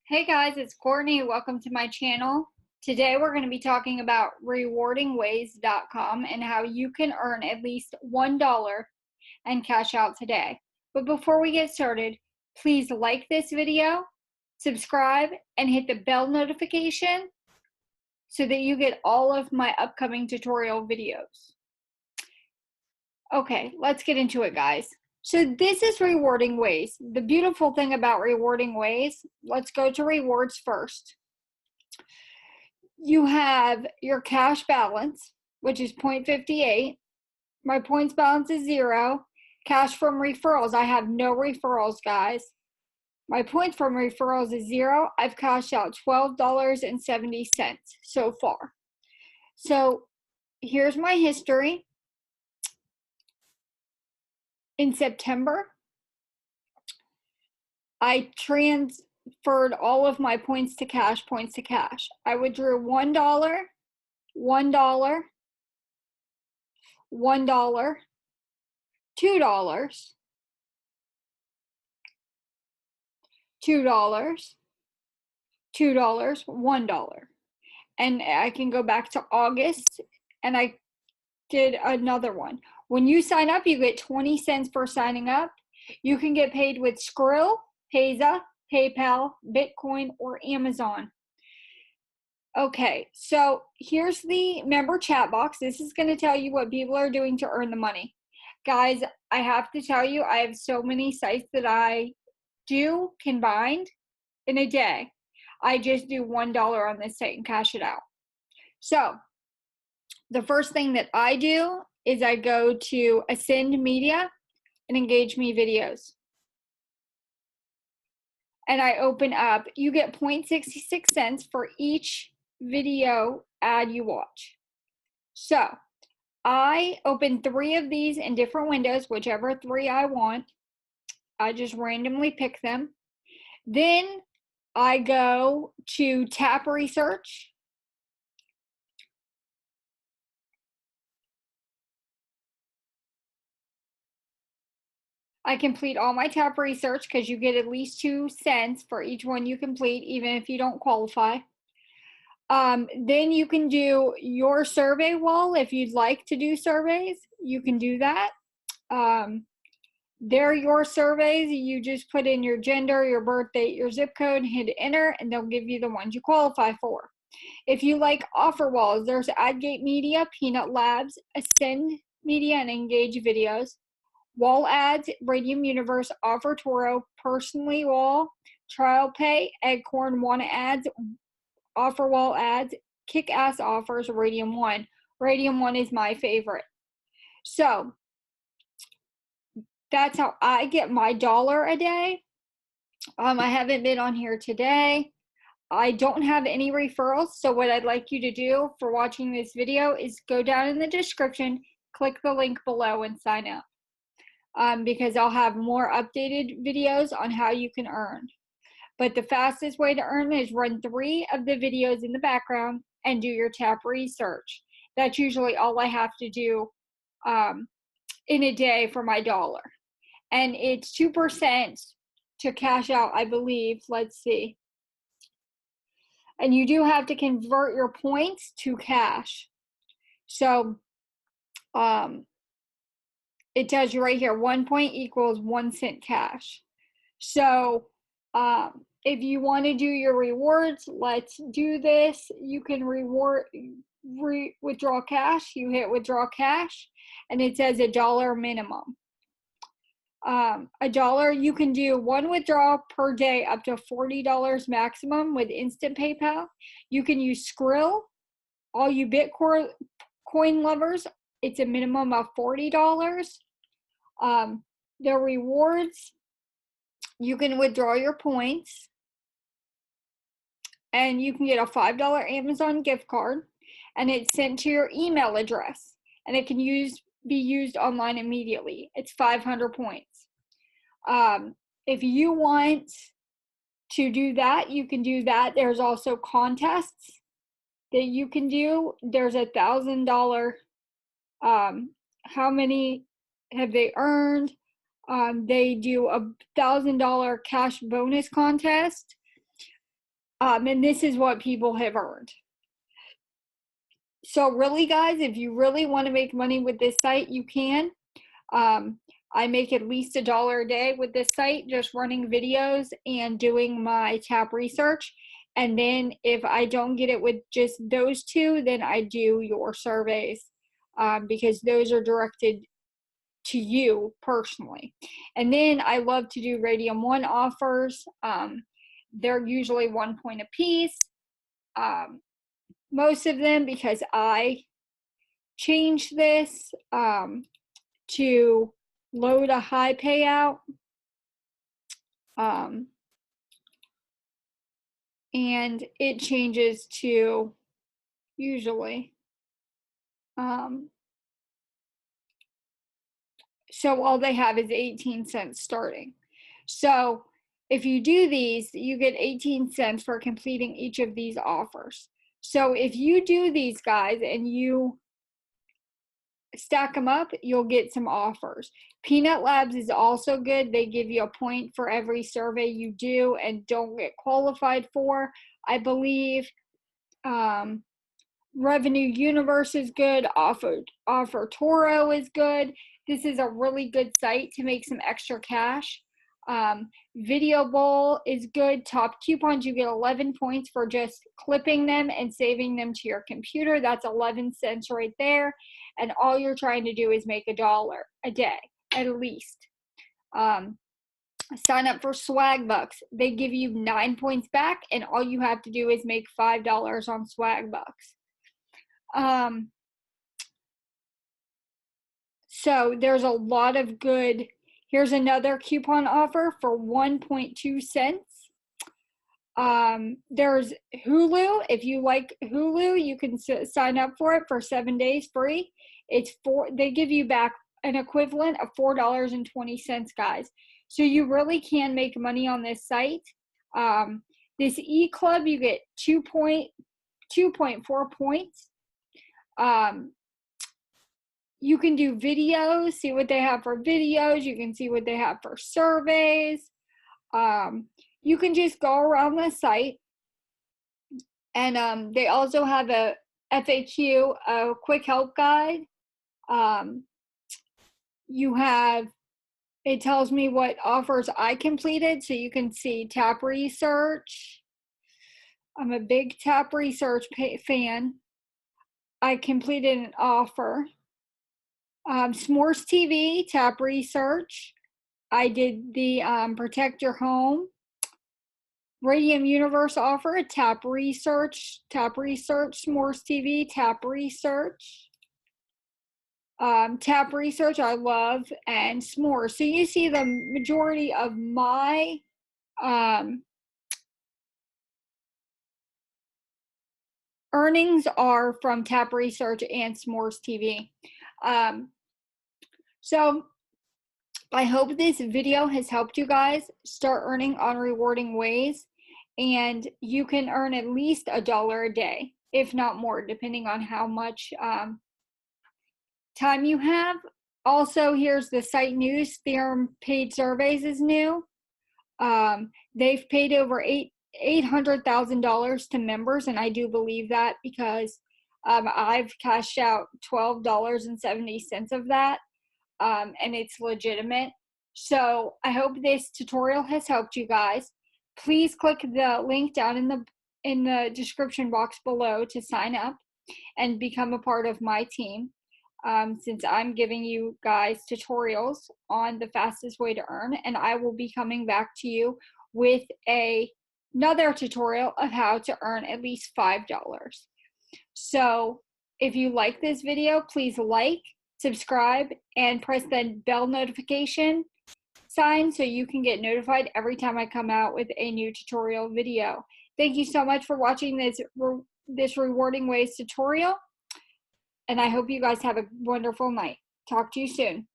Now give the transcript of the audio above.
Hey guys, it's Courtney. Welcome to my channel. Today we're going to be talking about rewardingways.com and how you can earn at least $1 and cash out today. But before we get started, please like this video, subscribe, and hit the bell notification so that you get all of my upcoming tutorial videos. Okay, let's get into it, guys. So this is Rewarding Ways. The beautiful thing about Rewarding Ways, let's go to rewards first. You have your cash balance, which is 0.58. My points balance is 0. Cash from referrals, I have no referrals, guys. My points from referrals is 0. I've cashed out $12.70 so far. So here's my history. In September, I transferred all of my points to cash. I withdrew $1, $1, $1, $2, $2, $2, $1. And I can go back to August and I did another one. When you sign up, you get 20 cents for signing up. You can get paid with Skrill, Payza, PayPal, Bitcoin, or Amazon. Okay, so here's the member chat box. This is going to tell you what people are doing to earn the money. Guys, I have to tell you, I have so many sites that I do combined in a day. I just do $1 on this site and cash it out. So the first thing that I do is I go to Ascend Media and Engage Me videos. And I open up, you get 0.66 cents for each video ad you watch. So I open 3 of these in different windows, whichever 3 I want. I just randomly pick them. Then I go to Tap Research. I complete all my Tap Research because you get at least 2 cents for each one you complete, even if you don't qualify. Then you can do your survey wall. If you'd like to do surveys, you can do that. They're your surveys. You just put in your gender, your birth date, your zip code, hit enter, and they'll give you the ones you qualify for. If you like offer walls, there's AdGate Media, Peanut Labs, Ascend Media, and Engage Videos. Wall ads, Radium Universe, Offer Toro, Personally Wall, Trial Pay, Eggcorn, Wanna Ads, Offer Wall ads, Kick Ass Offers, Radium One. Radium One is my favorite. So that's how I get my dollar a day. I haven't been on here today. I don't have any referrals. So what I'd like you to do for watching this video is go down in the description, click the link below and sign up. Because I'll have more updated videos on how you can earn. But the fastest way to earn is run 3 of the videos in the background and do your Tap Research. That's usually all I have to do in a day for my dollar. And it's 2% to cash out, I believe. Let's see. And you do have to convert your points to cash. So it tells you right here, 1 point equals 1 cent cash. So if you want to do your rewards, let's do this. You can withdraw cash. You hit withdraw cash, and it says $1 minimum. $1, you can do 1 withdrawal per day up to $40 maximum with instant PayPal. You can use Skrill. All you Bitcoin lovers, it's a minimum of $40. The rewards, you can withdraw your points and you can get a $5 Amazon gift card and it's sent to your email address and it can be used online immediately. It's 500 points. If you want to do that, you can do that. There's also contests that you can do. There's $1,000. How many have they earned? They do $1,000 cash bonus contest. And this is what people have earned. So really, guys, if you really want to make money with this site, you can. I make at least $1 a day with this site, just running videos and doing my tap research. And then if I don't get it with just those two, then I do your surveys, because those are directed to you personally. And then I love to do Radium One offers. They're usually 1 point a piece. Most of them, because I changed this to load a high payout. And it changes to usually. So all they have is 18 cents starting. So if you do these, you get 18 cents for completing each of these offers. So if you do these, guys, and you stack them up, you'll get some offers. Peanut Labs is also good. They give you a point for every survey you do and don't get qualified for, I believe. Revenue Universe is good. Offer Toro is good. This is a really good site to make some extra cash. Video Bowl is good. Top Coupons, you get 11 points for just clipping them and saving them to your computer. That's 11 cents right there. And all you're trying to do is make $1 a day, at least. Sign up for Swag Bucks. They give you 9 points back, and all you have to do is make $5 on Swag Bucks. So there's a lot of good. Here's another coupon offer for 1.2 cents. There's Hulu. If you like Hulu, you can sign up for it for 7 days free. They give you back an equivalent of $4.20, guys. So you really can make money on this site. This eClub, you get 2.4 points. You can do videos, see what they have for videos. You can see what they have for surveys. You can just go around the site, and they also have a FAQ, a quick help guide. It tells me what offers I completed, so you can see tap research. I'm a big tap research fan. I completed an offer. S'mores TV, tap research. I did the Protect Your Home. Radium Universe offer, tap research, S'mores TV, tap research. Tap research I love, and s'mores. So you see the majority of my earnings are from tap research and S'mores TV. So I hope this video has helped you guys start earning on rewarding ways, and you can earn at least $1 a day, if not more, depending on how much time you have. Also, here's the site news. Theorem paid surveys is new. They've paid over $800,000 to members, and I do believe that because I've cashed out $12.70 of that, and it's legitimate. So I hope this tutorial has helped you guys. Please click the link down in the description box below to sign up and become a part of my team. Since I'm giving you guys tutorials on the fastest way to earn, and I will be coming back to you with another tutorial of how to earn at least $5. So if you like this video, please like, subscribe, and press the bell notification sign so you can get notified every time I come out with a new tutorial video. Thank you so much for watching this Rewarding Ways tutorial, and I hope you guys have a wonderful night. Talk to you soon.